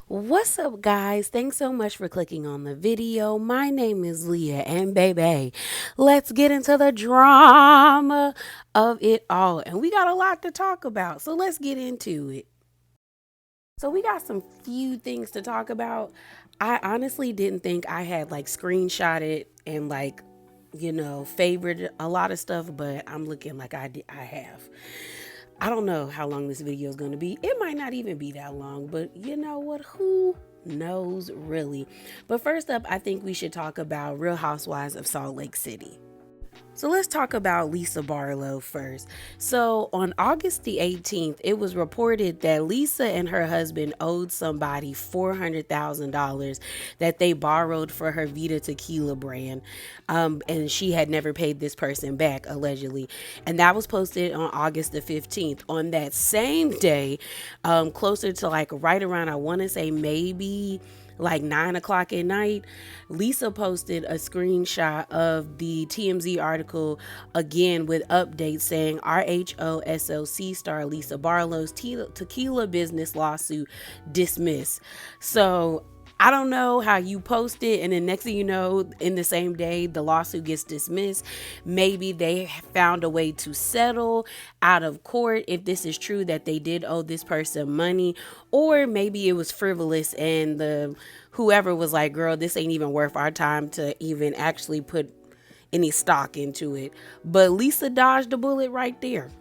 What's up, guys? Thanks so much for clicking on the video. My name is Leah, and baby, let's get into the drama of it all. And we got a lot to talk about, so let's get into it. So, we got some few things to talk about. I honestly didn't think I had screenshotted and favored a lot of stuff, but I'm looking like I have. I don't know how long this video is going to be. It might not even be that long, but you know what? Who knows really? But first up, I think we should talk about Real Housewives of Salt Lake City. So let's talk about Lisa Barlow first. So on August the 18th, it was reported that Lisa and her husband owed somebody $400,000 that they borrowed for her Vita Tequila brand. And she had never paid this person back, allegedly. And that was posted on August the 15th. On that same day, closer to right around, I want to say maybe 9 o'clock at night, Lisa posted a screenshot of the TMZ article again with updates saying RHOSLC star Lisa Barlow's tequila business lawsuit dismissed. So I don't know how you post it and then next thing you know, in the same day, the lawsuit gets dismissed. Maybe they found a way to settle out of court if this is true that they did owe this person money, or maybe it was frivolous and the whoever was like, girl, this ain't even worth our time to even actually put any stock into it. But Lisa dodged a bullet right there.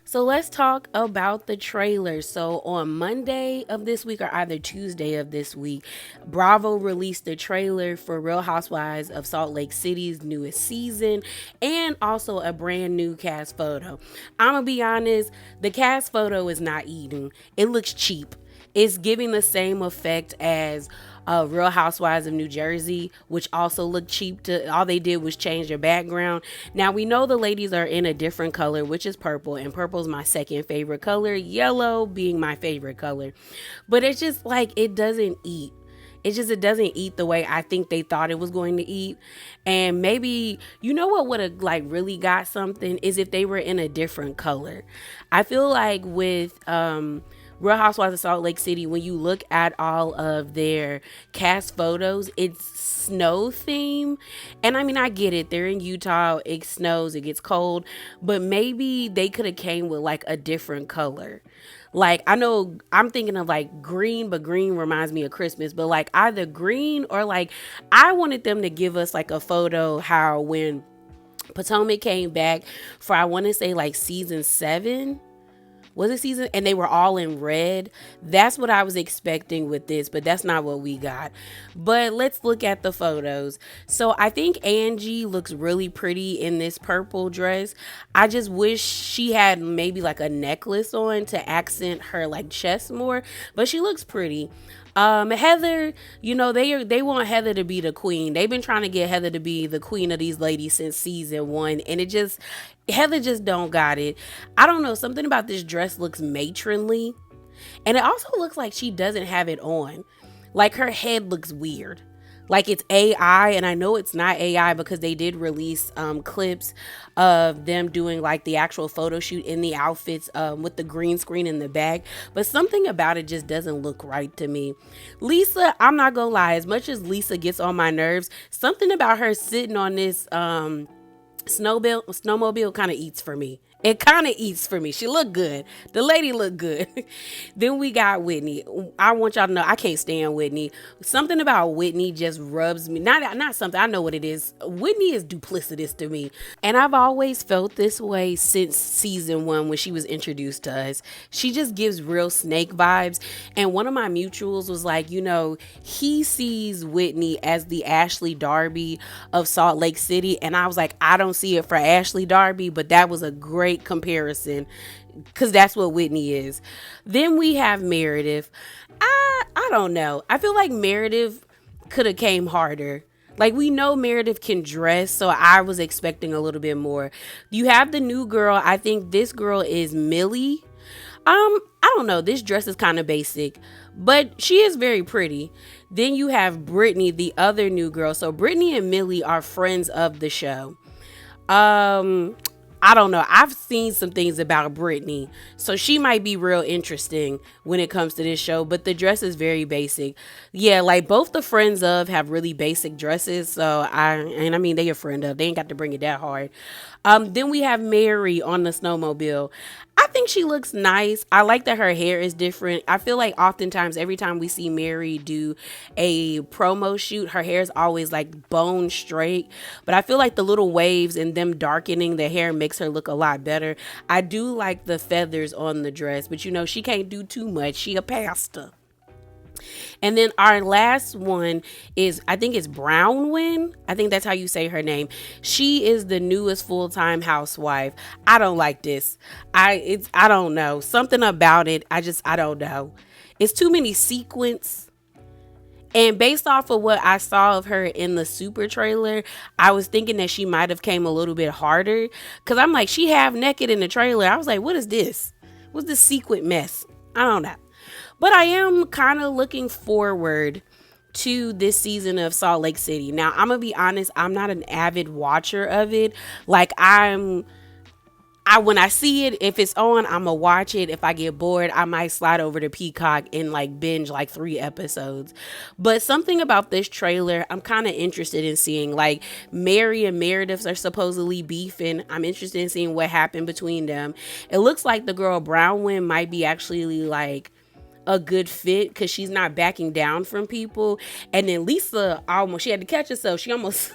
So let's talk about the trailer. So on Monday of this week or either Tuesday of this week, Bravo released the trailer for Real Housewives of Salt Lake City's newest season and also a brand new cast photo. I'm gonna be honest, the cast photo is not eating. It looks cheap. It's giving the same effect as Real Housewives of New Jersey, which also looked cheap. All they did was change their background. Now we know the ladies are in a different color, which is purple, and purple is my second favorite color, yellow being my favorite color. But it's just it doesn't eat. It doesn't eat the way I think they thought it was going to eat. And maybe, you know what would have really got something is if they were in a different color. I feel like with Real Housewives of Salt Lake City, when you look at all of their cast photos, it's snow theme. And I mean, I get it. They're in Utah. It snows. It gets cold. But maybe they could have came with a different color. I know I'm thinking of green, but green reminds me of Christmas. But either green or I wanted them to give us a photo how when Potomac came back for, I want to say season 7. Was it season? And they were all in red. That's what I was expecting with this, but that's not what we got. But let's look at the photos. So I think Angie looks really pretty in this purple dress. I just wish she had maybe a necklace on to accent her chest more, but she looks pretty. Heather, they want Heather to be the queen. They've been trying to get Heather to be the queen of these ladies since season 1, and Heather just don't got it. I don't know, something about this dress looks matronly, and it also looks like she doesn't have it on. Her head looks weird. It's AI, and I know it's not AI because they did release clips of them doing the actual photo shoot in the outfits with the green screen in the back. But something about it just doesn't look right to me. Lisa, I'm not gonna lie, as much as Lisa gets on my nerves, something about her sitting on this snowmobile kind of eats for me. It kind of eats for me. She looked good. The lady looked good. Then we got Whitney. I want y'all to know I can't stand Whitney. Something about Whitney just rubs me. Not something. I know what it is. Whitney is duplicitous to me. And I've always felt this way since season 1 when she was introduced to us. She just gives real snake vibes. And one of my mutuals was he sees Whitney as the Ashley Darby of Salt Lake City. And I was like, I don't see it for Ashley Darby, but that was a great comparison because that's what Whitney is. Then we have Meredith. I don't know. I feel like Meredith could have came harder. We know Meredith can dress, so I was expecting a little bit more. You have the new girl. I think this girl is Millie. I don't know. This dress is kind of basic, but she is very pretty. Then you have Brittany, the other new girl. So Brittany and Millie are friends of the show. I don't know. I've seen some things about Brittany, so she might be real interesting when it comes to this show. But the dress is very basic. Yeah, like both the friends of have really basic dresses. So I mean they a friend of. They ain't got to bring it that hard. Then we have Mary on the snowmobile. I think she looks nice. I like that her hair is different. I feel like oftentimes every time we see Mary do a promo shoot, her hair is always like bone straight. But I feel like the little waves and them darkening the hair makes her look a lot better. I do like the feathers on the dress, but you know, she can't do too much. She a pastor. And then our last one is, I think it's Brownwyn. I think that's how you say her name. She is the newest full-time housewife. I don't like this. I don't know. Something about it. I don't know. It's too many sequins. And based off of what I saw of her in the super trailer, I was thinking that she might have came a little bit harder. Cause I'm like, she half naked in the trailer. I was like, what is this? What's this sequin mess? I don't know. But I am kind of looking forward to this season of Salt Lake City. Now, I'm going to be honest, I'm not an avid watcher of it. Like when I see it, if it's on, I'm gonna watch it. If I get bored, I might slide over to Peacock and like binge like 3 episodes. But something about this trailer, I'm kind of interested in seeing. Like Mary and Meredith are supposedly beefing. I'm interested in seeing what happened between them. It looks like the girl Brownwyn might be actually like a good fit because she's not backing down from people. And then Lisa she had to catch herself. She almost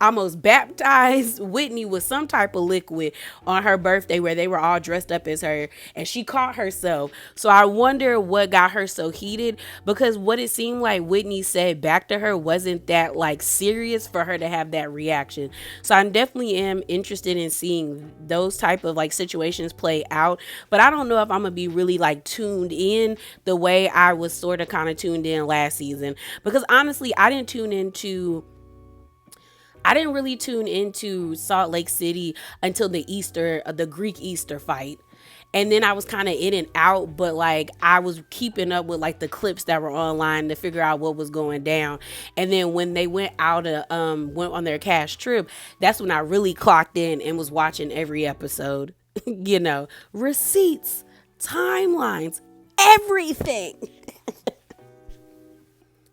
almost baptized Whitney with some type of liquid on her birthday where they were all dressed up as her, and she caught herself. So I wonder what got her so heated, because what it seemed like Whitney said back to her wasn't that like serious for her to have that reaction. So I definitely am interested in seeing those type of like situations play out, but I don't know if I'm gonna be really like tuned in the way I was sort of kind of tuned in last season, because honestly I didn't really tune into Salt Lake City until the Greek Easter fight. And then I was kind of in and out, but like I was keeping up with like the clips that were online to figure out what was going down. And then when they went went on their cash trip, that's when I really clocked in and was watching every episode. You know, receipts, timelines, everything.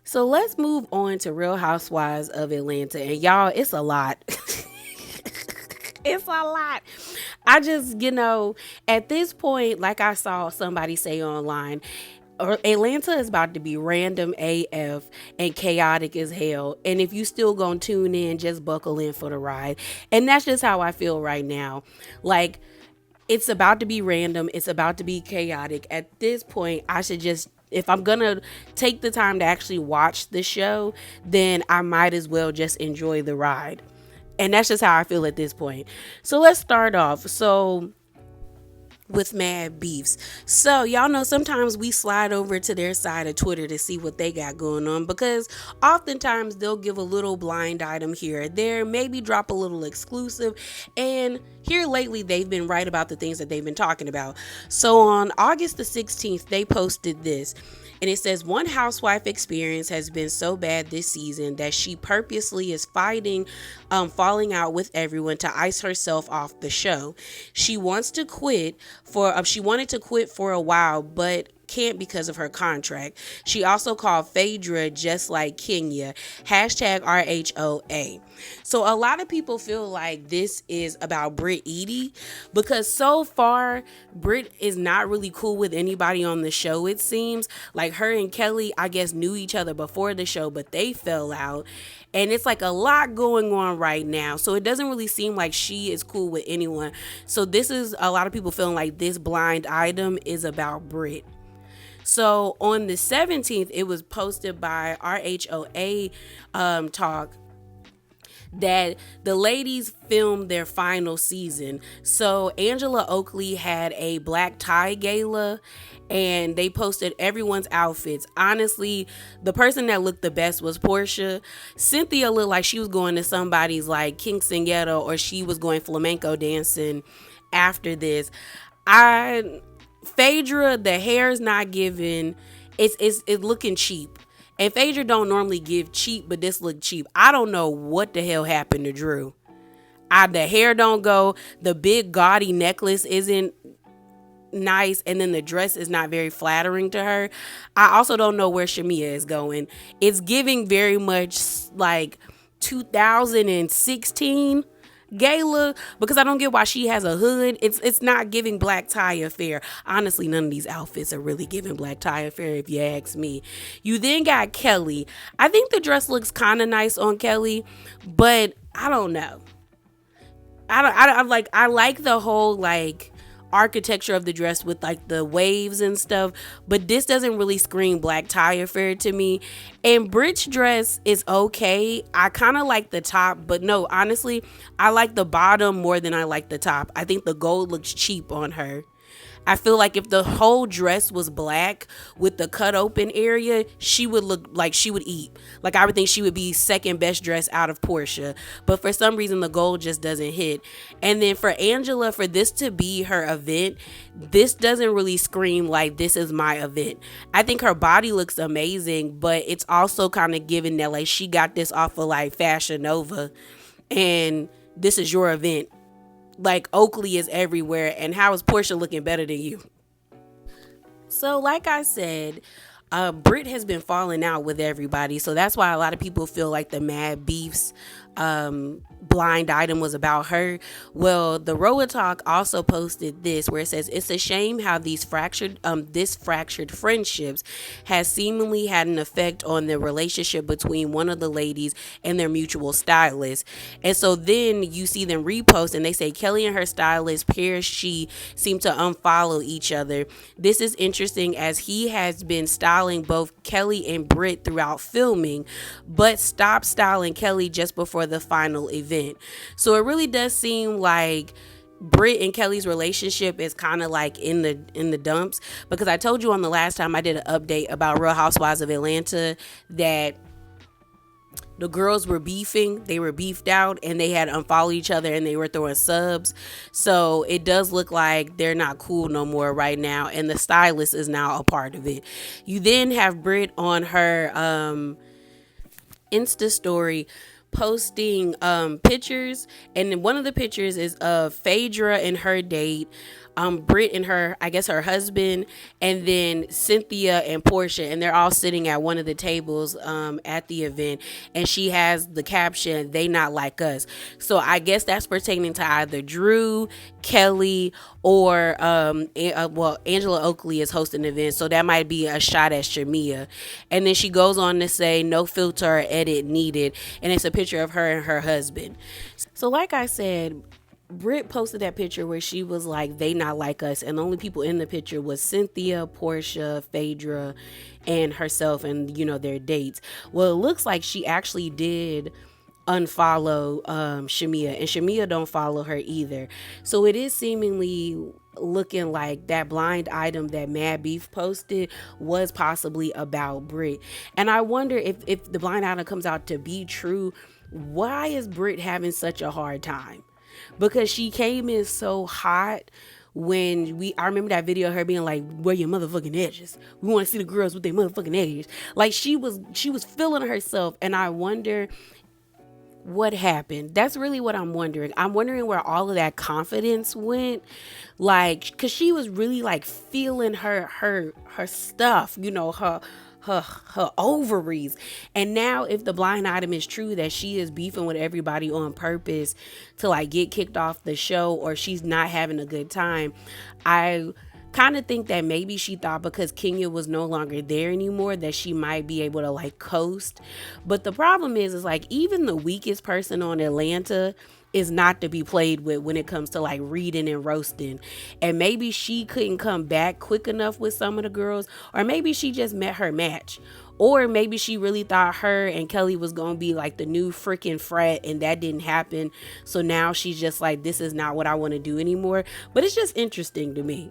So let's move on to Real Housewives of Atlanta. And y'all, it's a lot. It's a lot. I just, at this point, like I saw somebody say online, Atlanta is about to be random AF and chaotic as hell. And if you still gonna tune in, just buckle in for the ride. And that's just how I feel right now. Like, it's about to be random. It's about to be chaotic. At this point, I should just, if I'm gonna take the time to actually watch the show, then I might as well just enjoy the ride. And that's just how I feel at this point. So let's start off. So with mad beefs. So y'all know sometimes we slide over to their side of Twitter to see what they got going on, because oftentimes they'll give a little blind item here or there, maybe drop a little exclusive, and here lately they've been right about the things that they've been talking about. So on August the 16th, they posted this. And it says, one housewife experience has been so bad this season that she purposely is falling out with everyone to ice herself off the show. She wanted to quit for a while, but can't because of her contract. She also called Phaedra just like Kenya, hashtag RHOA. So a lot of people feel like this is about Brit Eady, because so far Brit is not really cool with anybody on the show. It seems like her and Kelly, I guess, knew each other before the show, but they fell out. And it's like a lot going on right now. So it doesn't really seem like she is cool with anyone. So this is a lot of people feeling like this blind item is about Brit. So on the 17th, it was posted by RHOA Talk that the ladies filmed their final season. So Angela Oakley had a black tie gala, and they posted everyone's outfits. Honestly, the person that looked the best was Portia. Cynthia looked like she was going to somebody's like quinceañera, or she was going flamenco dancing after this. Phaedra, the hair's not giving. It's looking cheap. And Phaedra don't normally give cheap, but this looked cheap. I don't know what the hell happened to Drew. The hair don't go, the big gaudy necklace isn't nice, and then the dress is not very flattering to her. I also don't know where Shamia is going. It's giving very much like 2016 gala, because I don't get why she has a hood. It's not giving black tie affair. Honestly, none of these outfits are really giving black tie affair if you ask me. You then got Kelly. I think the dress looks kind of nice on Kelly, but I don't know. I like the whole like architecture of the dress with like the waves and stuff, but this doesn't really scream black tie affair to me. And Brit's dress is okay. I kind of like the top, but no, honestly, I like the bottom more than I like the top. I think the gold looks cheap on her. I feel like if the whole dress was black with the cut open area, she would look like she would eat. Like I would think she would be second best dress out of Portia. But for some reason the gold just doesn't hit. And then for Angela, for this to be her event, this doesn't really scream like this is my event. I think her body looks amazing, but it's also kind of given that like she got this off of like Fashion Nova and this is your event. Like Oakley is everywhere, and how is Portia looking better than you? So like I said, Brit has been falling out with everybody, so that's why a lot of people feel like the Mad Beefs blind item was about her. Well, the RHOA Talk also posted this where it says it's a shame how these fractured friendships has seemingly had an effect on the relationship between one of the ladies and their mutual stylist. And so then you see them repost and they say Kelly and her stylist Pierce She seem to unfollow each other. This is interesting as he has been styling both Kelly and Brit throughout filming, but stopped styling Kelly just before the final event. So it really does seem like Brit and Kelly's relationship is kind of like in the dumps, because I told you on the last time I did an update about Real Housewives of Atlanta that the girls were beefing, they were beefed out, and they had unfollowed each other and they were throwing subs. So it does look like they're not cool no more right now, and the stylist is now a part of it. You then have Brit on her Insta story posting pictures, and one of the pictures is of Phaedra and her date, Brit and her, I guess her husband, and then Cynthia and Portia, and they're all sitting at one of the tables at the event, and she has the caption, "They not like us." So I guess that's pertaining to either Drew, Kelly, or Angela Oakley is hosting the event, so that might be a shot at Shamia. And then she goes on to say, "No filter or edit needed," and it's a picture of her and her husband. So like I said, Brit posted that picture where she was like, "They not like us," and the only people in the picture was Cynthia, Portia, Phaedra, and herself, and their dates. Well, it looks like she actually did unfollow Shamia, and Shamia don't follow her either. So it is seemingly looking like that blind item that Mad Beef posted was possibly about Brit. And I wonder if the blind item comes out to be true, why is Brit having such a hard time? Because she came in so hot when I remember that video of her being like, "Wear your motherfucking edges. We want to see the girls with their motherfucking edges." Like she was feeling herself, and I wonder what happened. That's really what I'm wondering. I'm wondering where all of that confidence went, like, because she was really like feeling her stuff, her ovaries. And now if the blind item is true that she is beefing with everybody on purpose to like get kicked off the show, or she's not having a good time, I kind of think that maybe she thought because Kenya was no longer there anymore that she might be able to like coast. But the problem is like even the weakest person on Atlanta is not to be played with when it comes to like reading and roasting. And maybe she couldn't come back quick enough with some of the girls, or maybe she just met her match. Or maybe she really thought her and Kelly was going to be like the new freaking frat, and that didn't happen. So now she's just like, this is not what I want to do anymore. But it's just interesting to me,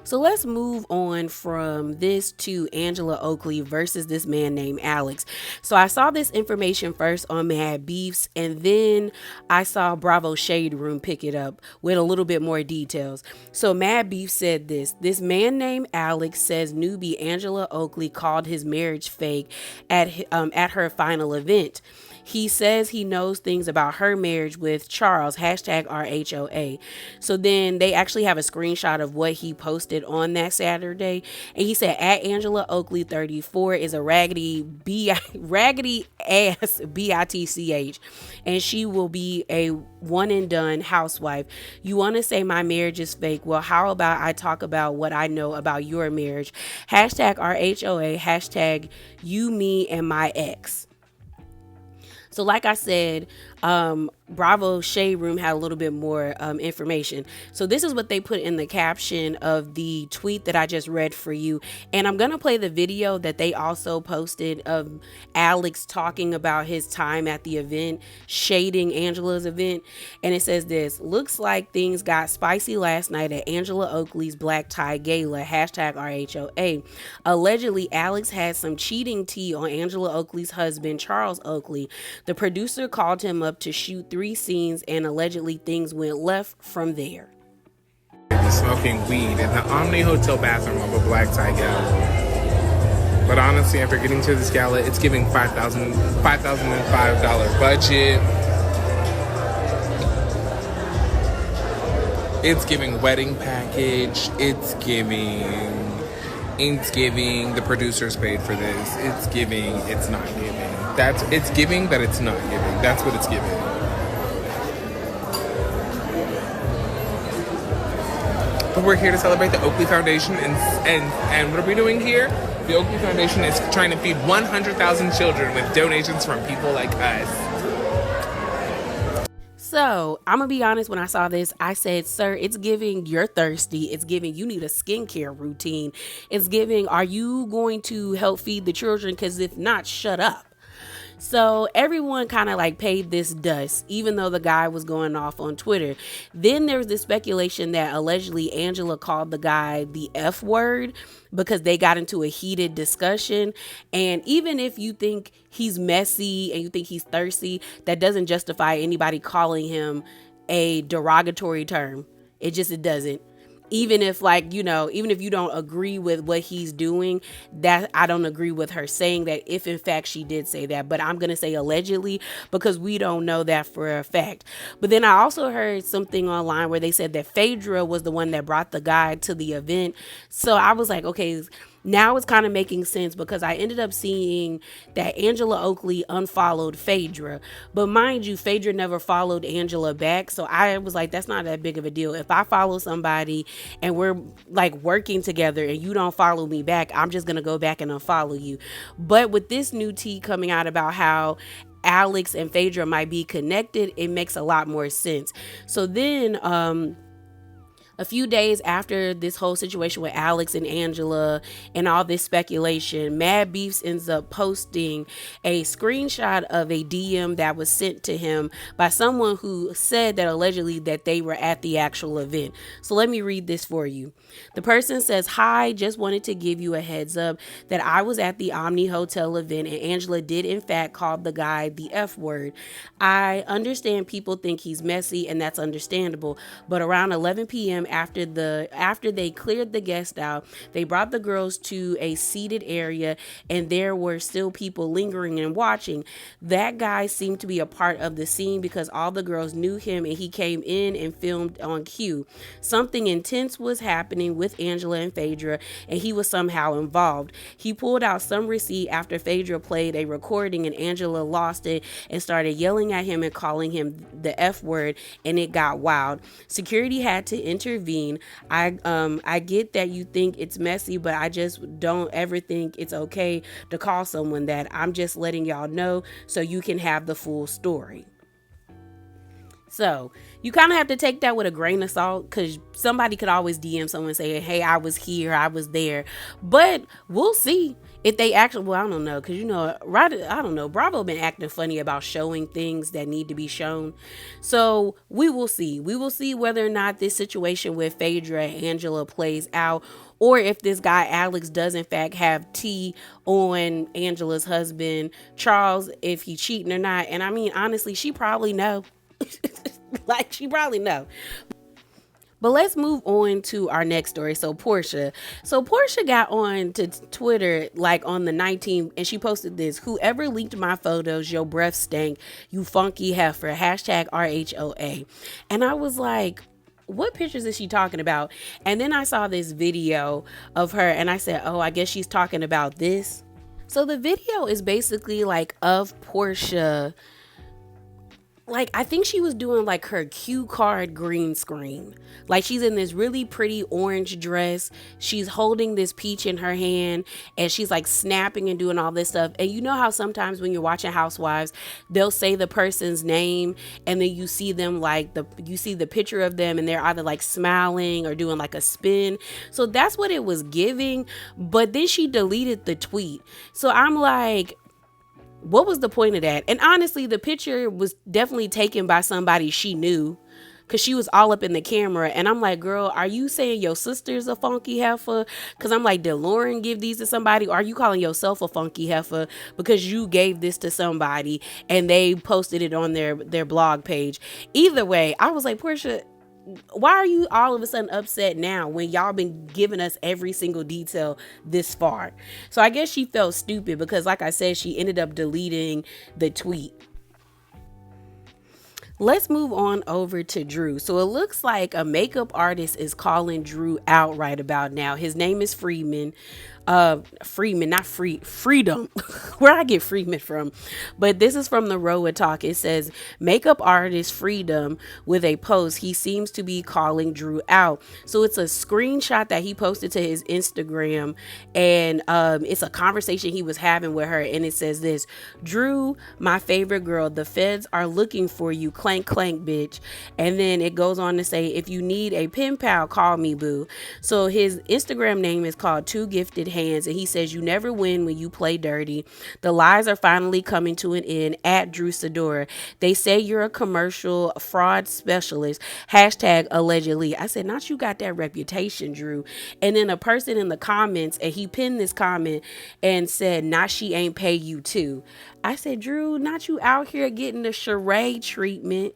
So let's move on from this to Angela Oakley versus this man named Alex. So I saw this information first on Mad Beefs, and then I saw Bravo Shade Room pick it up with a little bit more details. So Mad Beef said this man named Alex says newbie Angela Oakley called his marriage fake at her final event. He says he knows things about her marriage with Charles, hashtag RHOA. So then they actually have a screenshot of what he posted on that Saturday. And he said, at Angela Oakley 34 is a raggedy ass bitch, and she will be a one and done housewife. You want to say my marriage is fake? Well, how about I talk about what I know about your marriage? Hashtag RHOA, hashtag you, me, and my ex. So like I said, Bravo Shade Room had a little bit more information. So this is what they put in the caption of the tweet that I just read for you. And I'm going to play the video that they also posted of Alex talking about his time at the event, shading Angela's event. And it says this: looks like things got spicy last night at Angela Oakley's black tie gala, hashtag RHOA. Allegedly, Alex had some cheating tea on Angela Oakley's husband, Charles Oakley. The producer called him up to shoot 3 scenes, and allegedly things went left from there. Smoking weed in the Omni Hotel bathroom of a black tie gala. But honestly, after getting to this gala, it's giving $5,005 budget. It's giving wedding package. It's giving the producers paid for this. It's giving, it's not giving. It's giving that it's not giving. That's what it's giving. But we're here to celebrate the Oakley Foundation, and what are we doing here? The Oakley Foundation is trying to feed 100,000 children with donations from people like us. So I'm gonna be honest, when I saw this, I said, sir, it's giving you're thirsty. It's giving you need a skincare routine. It's giving, are you going to help feed the children? Because if not, shut up. So everyone kind of like paid this dust, even though the guy was going off on Twitter. Then there was this speculation that allegedly Angela called the guy the F word because they got into a heated discussion. And even if you think he's messy and you think he's thirsty, that doesn't justify anybody calling him a derogatory term. It doesn't. Even if even if you don't agree with what he's doing, that I don't agree with her saying that, if in fact she did say that. But I'm going to say allegedly because we don't know that for a fact. But then I also heard something online where they said that Phaedra was the one that brought the guy to the event. So I was like, okay, now it's kind of making sense, because I ended up seeing that Angela Oakley unfollowed Phaedra. But mind you, Phaedra never followed Angela back. So I was like, that's not that big of a deal. If I follow somebody and we're like working together and you don't follow me back, I'm just going to go back and unfollow you. But with this new tea coming out about how Alex and Phaedra might be connected, it makes a lot more sense. So then, a few days after this whole situation with Alex and Angela and all this speculation, Mad Beefs ends up posting a screenshot of a DM that was sent to him by someone who said that allegedly that they were at the actual event. So let me read this for you. The person says, "Hi, just wanted to give you a heads up that I was at the Omni Hotel event and Angela did in fact call the guy the F word. I understand people think he's messy, and that's understandable, but around 11 p.m. after they cleared the guest out, they brought the girls to a seated area and there were still people lingering and watching. That guy seemed to be a part of the scene because all the girls knew him and he came in and filmed on cue. Something intense was happening with Angela and Phaedra and he was somehow involved. He pulled out some receipt after Phaedra played a recording and Angela lost it and started yelling at him and calling him the F word, and it got wild. Security had to intervene. I get that you think it's messy, but I just don't ever think it's okay to call someone that. I'm just letting y'all know so you can have the full story." So you kind of have to take that with a grain of salt, because somebody could always DM someone saying, hey, I was here, I was there. But we'll see if they actually, well, I don't know, because, I don't know, Bravo been acting funny about showing things that need to be shown. So we will see. We will see whether or not this situation with Phaedra and Angela plays out, or if this guy Alex does in fact have tea on Angela's husband, Charles, if he's cheating or not. And I mean, honestly, she probably know. Like, she probably know. But let's move on to our next story. So Portia got on to Twitter like on the 19th, and she posted this: "Whoever leaked my photos, your breath stank, you funky heifer. Hashtag RHOA." And I was like, what pictures is she talking about? And then I saw this video of her, and I said, oh, I guess she's talking about this. So the video is basically like of Portia, like I think she was doing like her cue card green screen. Like she's in this really pretty orange dress. She's holding this peach in her hand, and she's like snapping and doing all this stuff. And you know how sometimes when you're watching Housewives, they'll say the person's name, and then you see them like you see the picture of them, and they're either like smiling or doing like a spin. So that's what it was giving. But then she deleted the tweet. So I'm like, what was the point of that? And honestly, the picture was definitely taken by somebody she knew, because she was all up in the camera. And I'm like, girl, are you saying your sister's a funky heifer? Because I'm like, did Lauren give these to somebody? Or are you calling yourself a funky heifer because you gave this to somebody and they posted it on their blog page? Either way, I was like, Portia, why are you all of a sudden upset now when y'all been giving us every single detail this far? So I guess she felt stupid because, like I said, she ended up deleting the tweet. Let's move on over to Drew. So it looks like a makeup artist is calling Drew out right about now. His name is Freedom. Where I get Freeman from. But this is from the RHOA talk. It says, makeup artist Freedom with a post. He seems to be calling Drew out. So it's a screenshot that he posted to his Instagram, and it's a conversation he was having with her, and it says this: Drew, my favorite girl, the feds are looking for you, clank clank bitch. And then it goes on to say, if you need a pen pal, call me boo. So his Instagram name is called Two Gifted Hands, and he says, you never win when you play dirty. The lies are finally coming to an end at Drew Sidora. They say you're a commercial fraud specialist. Hashtag allegedly. I said, not you got that reputation, Drew. And then a person in the comments, and he pinned this comment and said, not she ain't pay you too. I said, Drew, not you out here getting the charade treatment.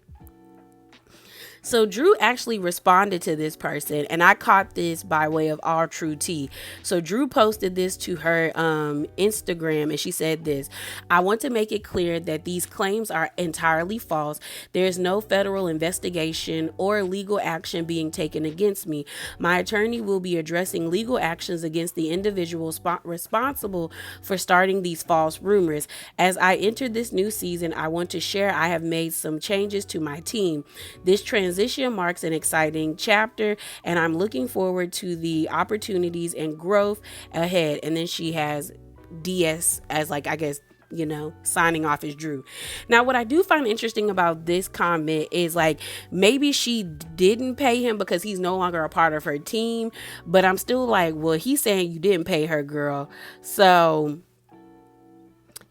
So Drew actually responded to this person, and I caught this by way of All True Tea. So Drew posted this to her Instagram, and she said this: I want to make it clear that these claims are entirely false. There is no federal investigation or legal action being taken against me. My attorney will be addressing legal actions against the individuals responsible for starting these false rumors. As I enter this new season, I want to share I have made some changes to my team. This transition marks an exciting chapter, and I'm looking forward to the opportunities and growth ahead. And then she has DS as, like, I guess, signing off as Drew. Now, what I do find interesting about this comment is, like, maybe she didn't pay him because he's no longer a part of her team, but I'm still like, well, he's saying you didn't pay her, girl. So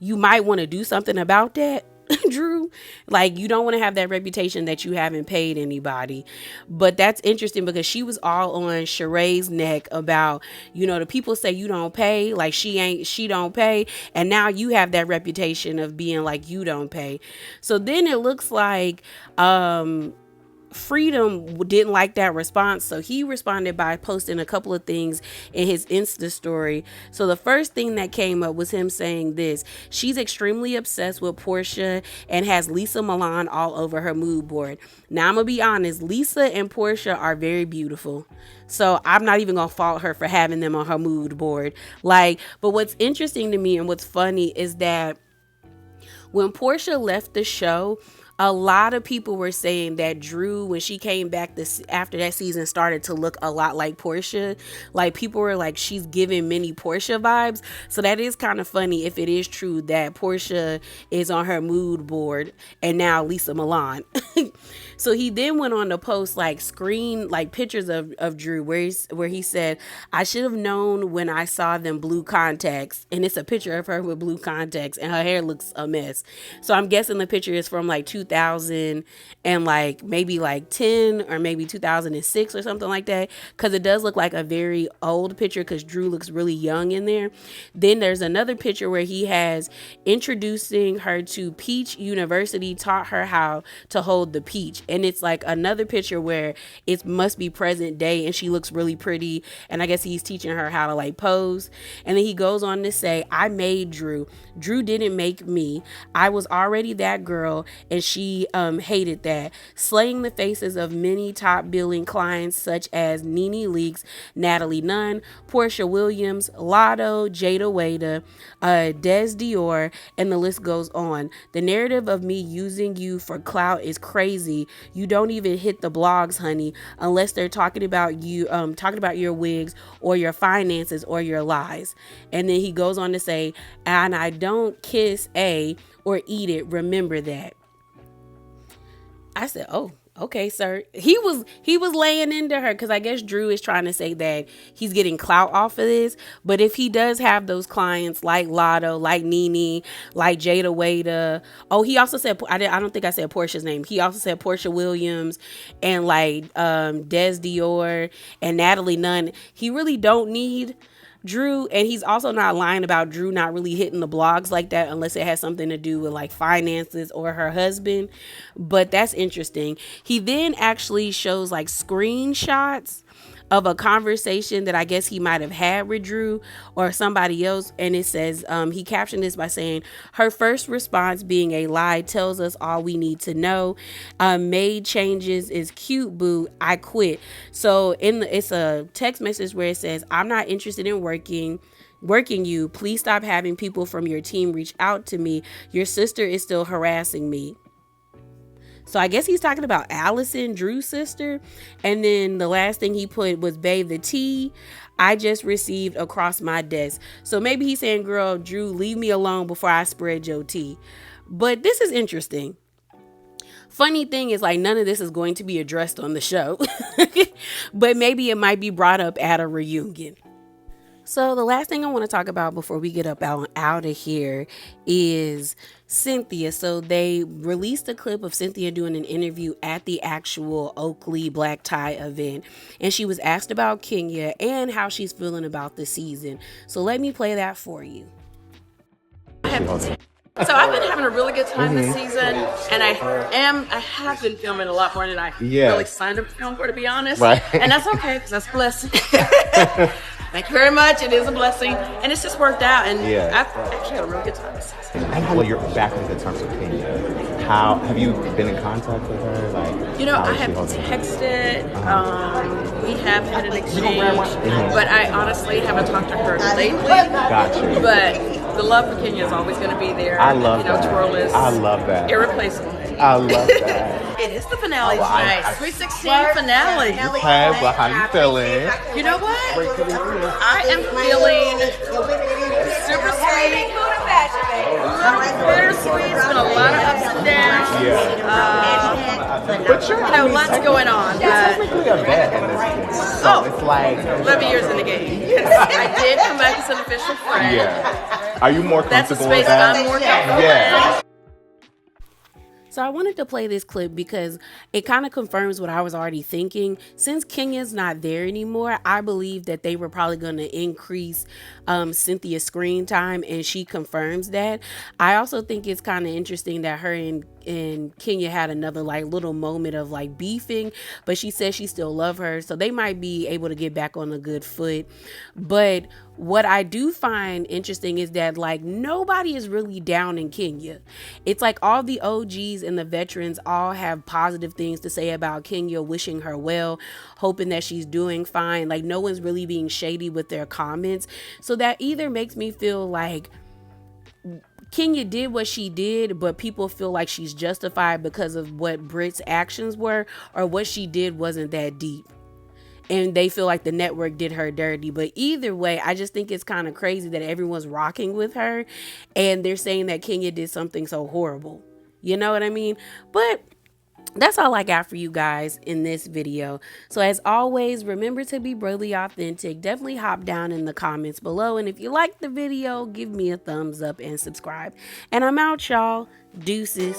you might want to do something about that. Drew, like, you don't want to have that reputation that you haven't paid anybody. But that's interesting because she was all on Sheree's neck about, the people say you don't pay, like she don't pay, and now you have that reputation of being like you don't pay. So then it looks like Freedom didn't like that response, so he responded by posting a couple of things in his Insta story. So the first thing that came up was him saying this: she's extremely obsessed with Portia and has Lisa Milan all over her mood board. Now, I'm gonna be honest, Lisa and Portia are very beautiful, so I'm not even gonna fault her for having them on her mood board. But what's interesting to me and what's funny is that when Portia left the show, a lot of people were saying that Drew, when she came back after that season, started to look a lot like Portia. Like, people were like, she's giving mini Portia vibes. So that is kind of funny if it is true that Portia is on her mood board and now Lisa Milan. So he then went on to post pictures of Drew where he said, I should have known when I saw them blue contacts. And it's a picture of her with blue contacts, and her hair looks a mess. So I'm guessing the picture is from 2000 and maybe 10 or maybe 2006 or something like that, because it does look like a very old picture because Drew looks really young in there. Then there's another picture where he has introducing her to Peach University, taught her how to hold the peach. and it's like another picture where it must be present day and she looks really pretty, and I guess he's teaching her how to like pose. And then he goes on to say, I made Drew. Drew didn't make me. I was already that girl, and she hated that. Slaying the faces of many top billing clients such as Nene Leakes, Natalie Nunn, Portia Williams, Lotto, Jada Waiter, Des Dior, and the list goes on. The narrative of me using you for clout is crazy. You don't even hit the blogs, honey, unless they're talking about you, talking about your wigs or your finances or your lies. And then he goes on to say, and I don't kiss A or eat it. Remember that. I said, oh, okay, sir. He was laying into her, because I guess Drew is trying to say that he's getting clout off of this. But if he does have those clients like Lotto, like Nene, like Jada Waiter. Oh, he also said, I don't think I said Portia's name. He also said Portia Williams and like Des Dior and Natalie Nunn. He really don't need Drew, and he's also not lying about Drew not really hitting the blogs like that unless it has something to do with like finances or her husband. But that's interesting. He then actually shows like screenshots of a conversation that I guess he might have had with Drew or somebody else. And it says, he captioned this by saying, her first response being a lie tells us all we need to know. Made changes is cute, boo. I quit. So it's a text message where it says, I'm not interested in working you. Please stop having people from your team reach out to me. Your sister is still harassing me. So I guess he's talking about Allison, Drew's sister. And then the last thing he put was, babe, the tea I just received across my desk. So maybe he's saying, girl, Drew, leave me alone before I spread your tea. But this is interesting. Funny thing is, like, none of this is going to be addressed on the show. But maybe it might be brought up at a reunion. So the last thing I want to talk about before we get up out of here is Cynthia. So they released a clip of Cynthia doing an interview at the actual Oakley black tie event. And she was asked about Kenya and how she's feeling about the season. So let me play that for you. So I've been having a really good time this season, and I have been filming a lot more than I really signed up to film for, to be honest. Right. And that's okay, because that's a blessing. Thank you very much. It is a blessing, and it's just worked out, and I've actually had a really good time this season. Well, you're back in good terms with Kenya. How have you been in contact with her? Like, I have texted. We have had an exchange, but I honestly haven't talked to her lately. Gotcha. But the love for Kenya is always going to be there. I love that. Twirl is I love that. Irreplaceable. I love that. It is the finale tonight. Sweet 16 finale. Okay, well, how you feeling? You know what? I am feeling super sweet. A little bittersweet. It's been a lot of ups and downs. But lots going on. Technically a vet in this case. So it's like 11 years in the game. I did come back as an official friend. Yeah. Are you more comfortable with that? That's a space I'm more comfortable Yeah. So I wanted to play this clip because it kind of confirms what I was already thinking. Since Kenya's not there anymore, I believe that they were probably going to increase Cynthia's screen time, and she confirms that. I also think it's kind of interesting that her and Kenya had another like little moment of like beefing, but she says she still love her, so they might be able to get back on a good foot. But what I do find interesting is that like nobody is really down in Kenya. It's like all the OGs and the veterans all have positive things to say about Kenya, wishing her well, hoping that she's doing fine. Like no one's really being shady with their comments. So that either makes me feel like Kenya did what she did, but people feel like she's justified because of what Brit's actions were, or what she did wasn't that deep, and they feel like the network did her dirty. But either way, I just think it's kind of crazy that everyone's rocking with her and they're saying that Kenya did something so horrible. You know what I mean? But that's all I got for you guys in this video. So as always, remember to be brutally authentic. Definitely hop down in the comments below. And if you like the video, give me a thumbs up and subscribe. And I'm out, y'all. Deuces.